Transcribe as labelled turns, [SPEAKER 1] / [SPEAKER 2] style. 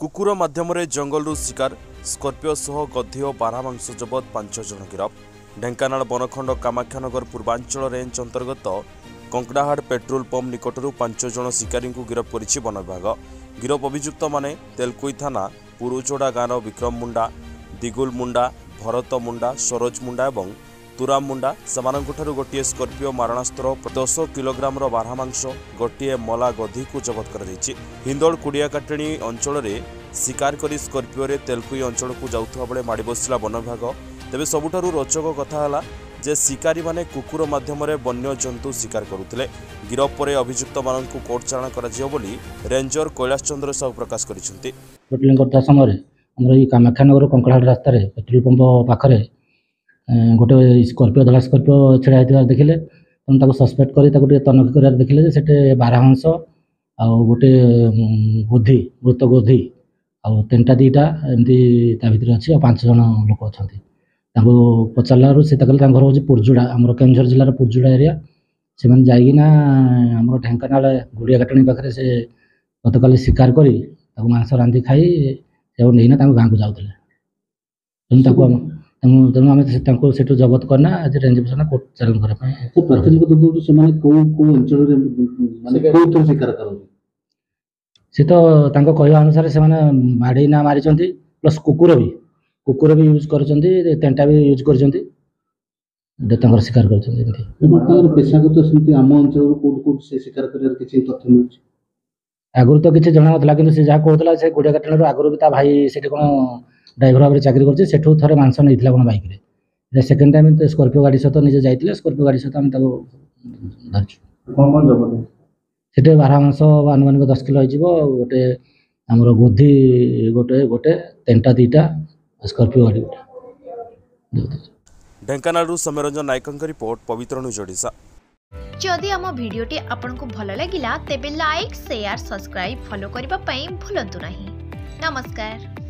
[SPEAKER 1] कुकुर माध्यम जंगलू शिकार स्कर्पियो सह गधी और बारहा मांस जबत 5 जन गिरफ। ढेंकानाल बनखंड कामाख्यानगर पूर्वांचल रेंज अंतर्गत कंकड़ाहाड़ पेट्रोल पंप निकटरू 5 जन शिकारी को गिरफ करिछि वन विभाग। गिरफ अभियुक्त माने तेलकोई थाना पुरुचोड़ा गाँव विक्रम मुंडा, दिगुल मुंडा, भरत मुंडा, सरोज मुंडा और तुराम मुंडा। सेमानंकुठारु गोटिए स्कर्पियो मारणास्त्र 10 किलोग्राम बारहा मांस गोटिए मला गधी को जबत कर हिंदोल कुड़ियाकाटेणी अंचल शिकार करी स्कर्पियो तेलकुई अंचल को जाउथबा बेले माड़ी बसिला वन विभाग। तेबे सबुठारु रोचक कथा हला जे शिकारी माने कुकुर माध्यम वन्य जंतु शिकार करुथिले। गिरफ परे अभियुक्त माननकु कोर्ट चालाण कराजियो बोली रेंजर कैलाश चंद्र साहू प्रकाश करिसेंती।
[SPEAKER 2] पेट्रोलिंग करता समय हमर कामाख्यानगर कंकड़ाहाड़ रास्ता रे पेट्रोल पंप पाखरे गोटे स्कर्पियो धला स्कर्पियो छेड़ा होता देखिले तेनाली सस्पेक्ट कर तनखी कर देखिले सेटे बारहा हंस आ गोटे गोधी मृत गोधी आउ तीनटा दीटा एमती भर अच्छी 5 जन लोक अच्छा पचारू से घर हूँ पुरजुड़ा आम केन्दुझर जिलार पुरजुड़ा एरिया से जाइना आम ढेंकानाल गुड़ियाकाटेणी पाखे से गतकाली शिकार कर मांस रांधि खाई नहीं गाँव को जाते तेणु आम से जबत करना आज रेंज ऑफिसर कोर्ट चालाण सी तो कहवा अनुसार से माड़ी ना मारी प्लस कुकुर भी यूज कर तेंटा भी यूज कर शिकार कर आगुरी तो किसी जना ना कि जहाँ कहला से गुड़ियाकाटेणी आगुरी भी भाई से ड्राइवर भाव में चाकरी कर थे मांस नहीं कौन बैक रे सेकेंड टाइम तो स्कर्पियो गाड़ी सहित निजे जाते स्कर्पियो गाड़ी सहित धरचु बारहा मांस आनुमानिक 10 किलो हो गोटे आमर गोधी गोटे गोटे तेंटा दीटा स्कर्पियो गाड़ी गोटे।
[SPEAKER 1] ढेंकानालू सौम्यरंजन नायकଙ୍କ रिपोर्ट पवित्र न्यूज ओडिशा।
[SPEAKER 3] जदि आम भिडियोटी आपंक भल लगिला तेबे लाइक शेयर सब्सक्राइब फॉलो करने भूलंतु नहीं। नमस्कार।